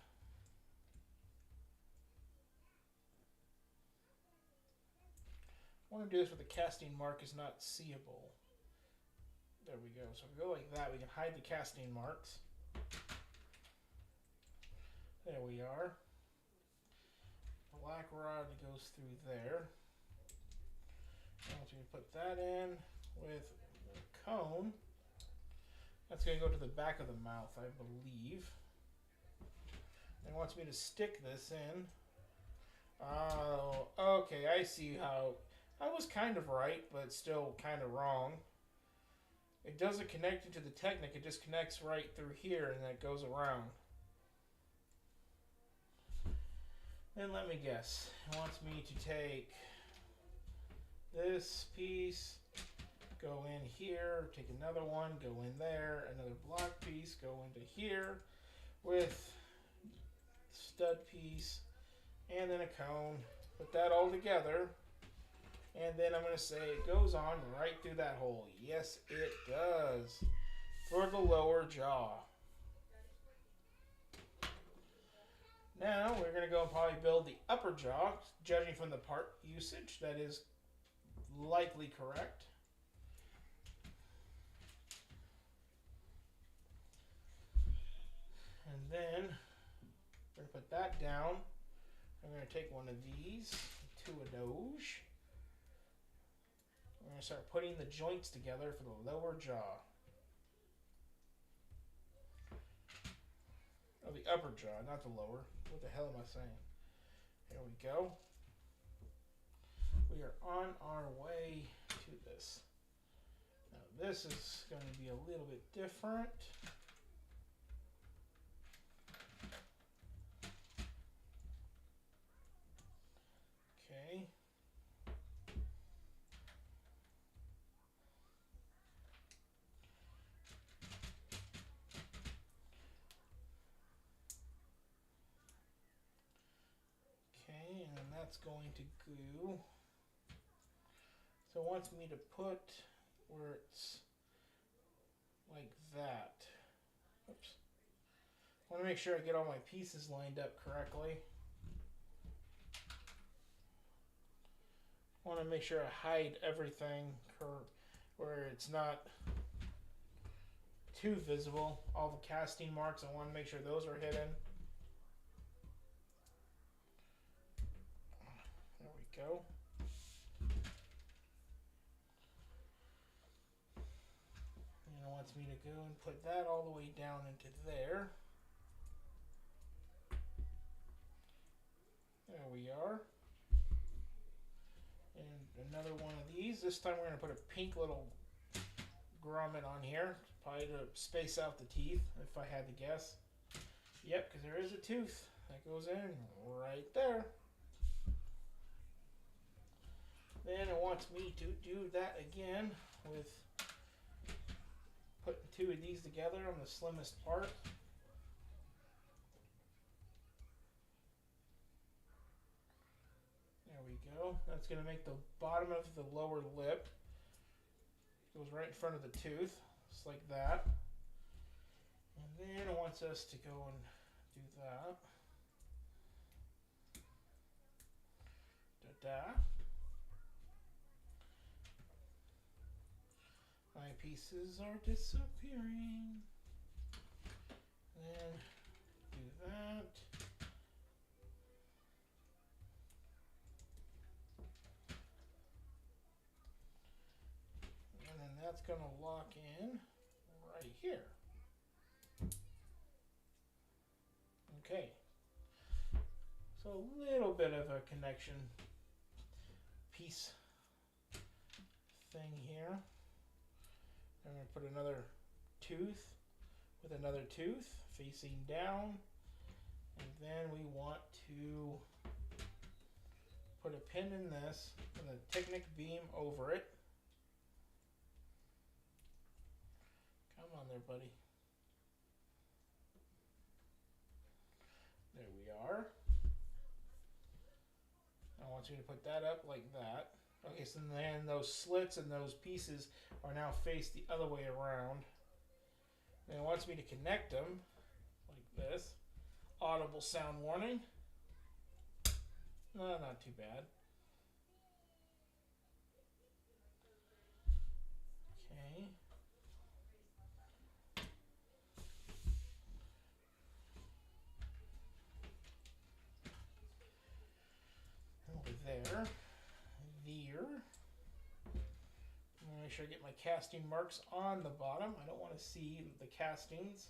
I want to do this with the casting mark is not seeable. There we go. So if we go like that, we can hide the casting marks. There we are. Black rod goes through there. Now once we put that in with the cone, that's going to go to the back of the mouth, I believe. And it wants me to stick this in. Oh, okay, I see how. I was kind of right, but still kind of wrong. It doesn't connect into the Technic, it just connects right through here and then it goes around. Then let me guess. It wants me to take this piece, go in here, take another one, go in there, another block piece, go into here with stud piece and then a cone. Put that all together. And then I'm going to say it goes on right through that hole. Yes, it does. For the lower jaw. Now we're going to go and probably build the upper jaw, judging from the part usage. That is likely correct. And then we're going to put that down. I'm going to take one of these, 2 of those. We're going to start putting the joints together for the lower jaw. Oh, the upper jaw, not the lower. What the hell am I saying? Here we go. we are on our way to this. Now this is going to be a little bit different. Okay. Okay, and then that's going to go. So it wants me to put where it's like that. Oops. I want to make sure I get all my pieces lined up correctly. I want to make sure I hide everything where it's not too visible. All the casting marks, I want to make sure those are hidden. There we go. And it wants me to go and put that all the way down into there. There we are. And another one of these. This time we're going to put a pink little grommet on here. Probably to space out the teeth, if I had to guess. Yep, because there is a tooth that goes in right there. Then it wants me to do that again with putting two of these together on the slimmest part. There we go. That's going to make the bottom of the lower lip. Goes right in front of the tooth, just like that. And then it wants us to go and do that. Da-da. My pieces are disappearing. Then do that. And then that's going to lock in right here. Okay. So a little bit of a connection piece thing here. I'm going to put another tooth with another tooth facing down. And then we want to put a pin in this with a Technic beam over it. Come on there, buddy. There we are. I want you to put that up like that. Okay, so then those slits and those pieces are now faced the other way around. And it wants me to connect them like this. Audible sound warning. No, not too bad. Okay. Over there. I'm going to make sure I get my casting marks on the bottom. I don't want to see the castings.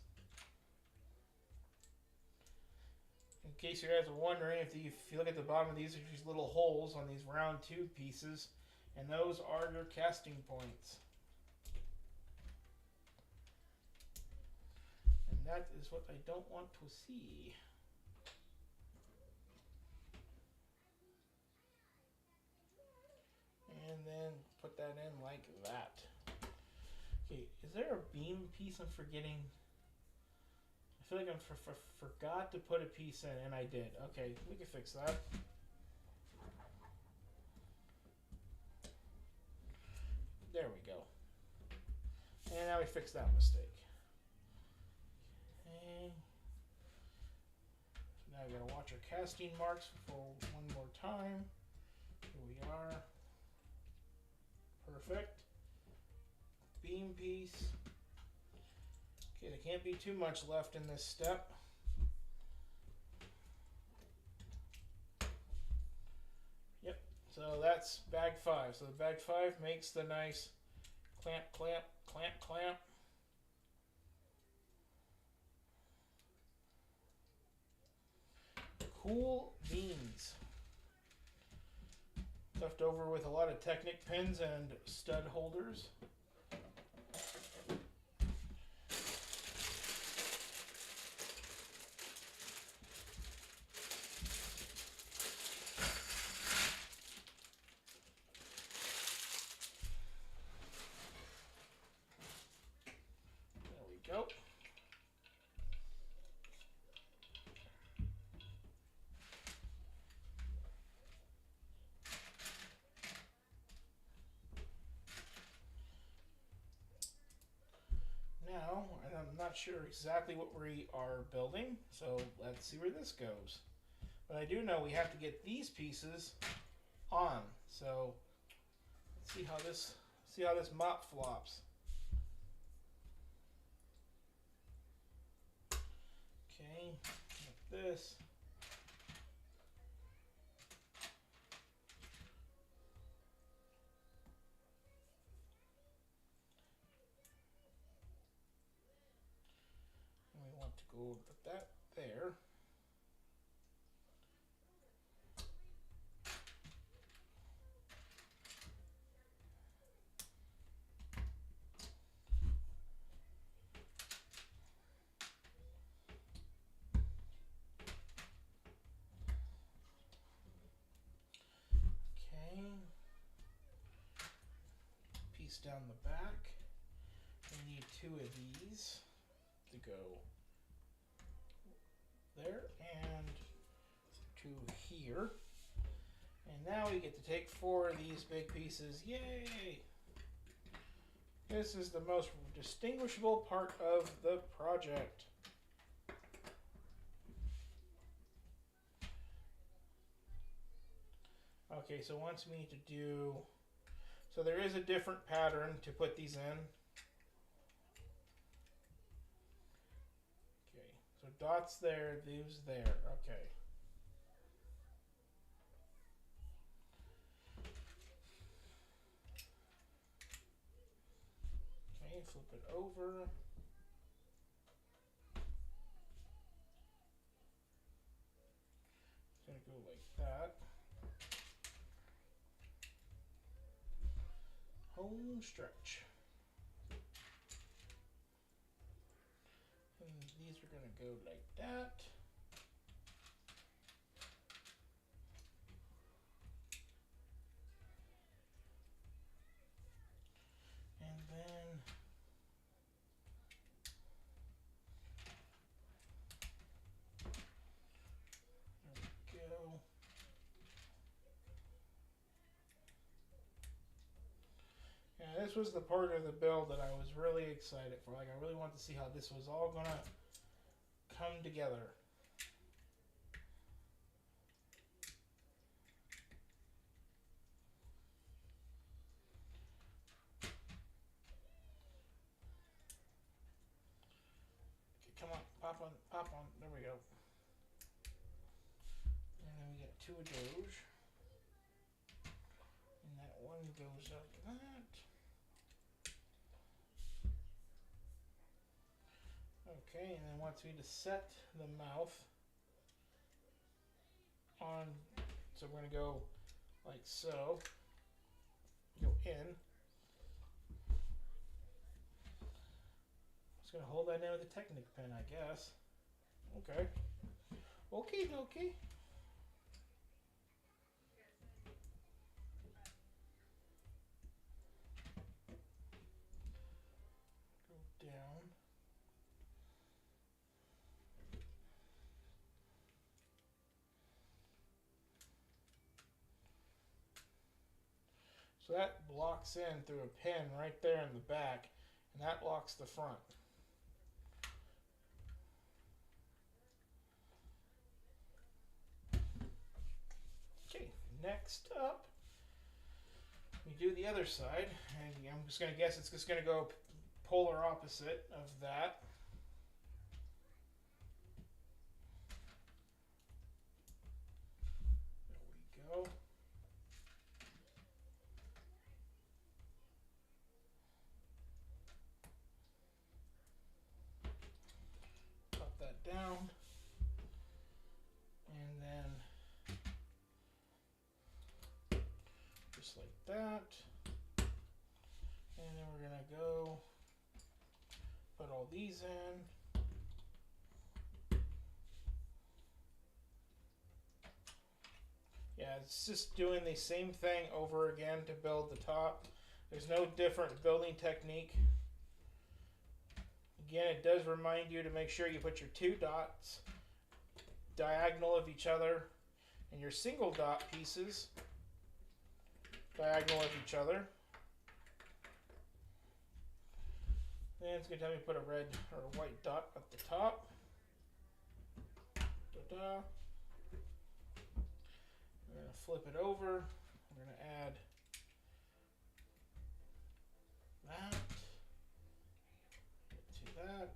In case you guys are wondering, if you look at the bottom of these, there's these little holes on these round tube pieces, and those are your casting points. And that is what I don't want to see. And then put that in like that. Okay, is there a beam piece I'm forgetting? I feel like I forgot to put a piece in, and I did. Okay, we can fix that. There we go. And now we fix that mistake. Okay. So now we gotta watch our casting marks for one more time. Here we are. Perfect. Beam piece. Okay, there can't be too much left in this step. Yep, so that's bag 5. So the bag 5 makes the nice clamp, clamp, clamp, clamp. Cool beans. Left over with a lot of Technic pins and stud holders. There we go. Now, I'm not sure exactly what we are building, so let's see where this goes. But I do know we have to get these pieces on. So let's see how this mop flops. Okay, like this. And we want to go put that there. Okay. Piece down the back. We need 2 of these to go there and 2 here. And now we get to take 4 of these big pieces. Yay! This is the most distinguishable part of the project. Okay, so once we need to do... So there is a different pattern to put these in. Okay, so dots there, these there. Okay. Okay, flip it over. It's gonna go like that. Home stretch. And these are gonna go like that. And then there we go. Yeah, this was the part of the build that I was really excited for. Like, I really wanted to see how this was all gonna come together. Okay, come on, pop on, pop on. There we go. And then we get 2 of those. And that one goes like that. Okay, and then once we just set the mouth on, so we're gonna go like so, go in. Just gonna hold that in with a Technic pen, I guess. Okay. Okay, okay. Go down. So that locks in through a pin right there in the back, and that locks the front. Okay, next up, we do the other side, and I'm just going to guess it's just going to go polar opposite of that. There we go. Pop that down. And then that. And then we're going to go put all these in. Yeah, it's just doing the same thing over again to build the top. There's no different building technique. Again, it does remind you to make sure you put your 2 dots diagonal of each other and your single dot pieces diagonal of each other. Then it's going to tell me to put a red or a white dot at the top. Da-da. We're going to flip it over. We're going to add that to that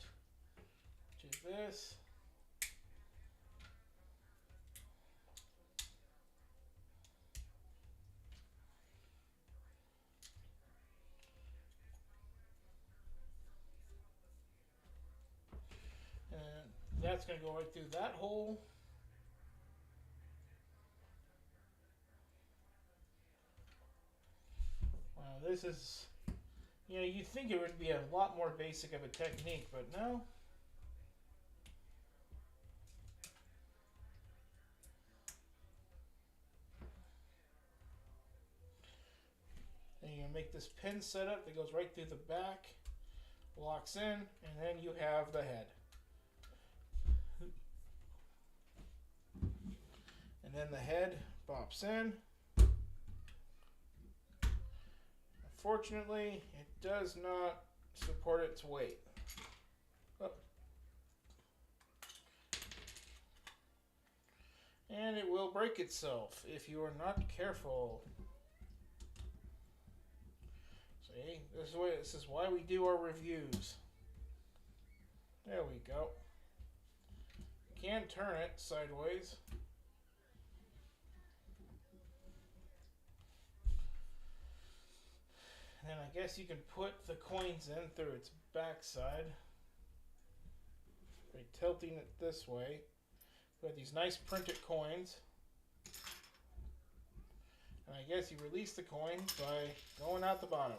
to this. And that's going to go right through that hole. Wow, this is, you'd think it would be a lot more basic of a technique, but no. And you're going to make this pin setup that goes right through the back, locks in, and then you have the head. And then the head bops in. Unfortunately, it does not support its weight. Oh. And it will break itself if you are not careful. See, this is why we do our reviews. There we go. You can turn it sideways. And I guess you can put the coins in through its backside by tilting it this way. We have these nice printed coins. And I guess you release the coin by going out the bottom.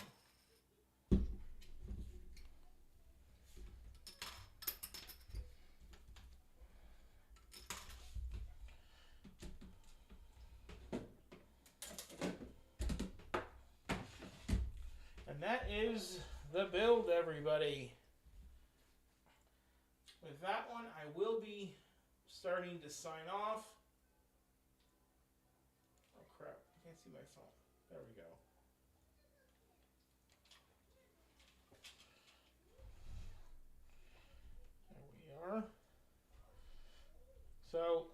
And that is the build, everybody. With that one, I will be starting to sign off. Oh crap, I can't see my phone. There we go. There we are. So,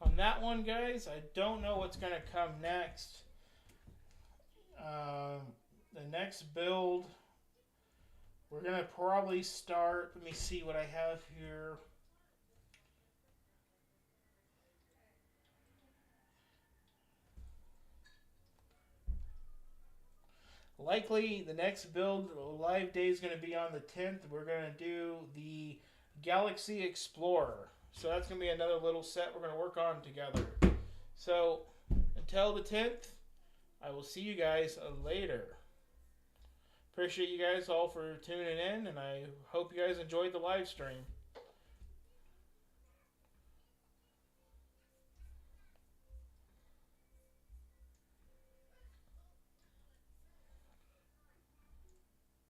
on that one, guys, I don't know what's going to come next. The next build, we're going to probably start, let me see what I have here. Likely the next build live day is going to be on the 10th. We're going to do the Galaxy Explorer. So that's going to be another little set we're going to work on together. So until the 10th, I will see you guys later. Appreciate you guys all for tuning in, and I hope you guys enjoyed the live stream.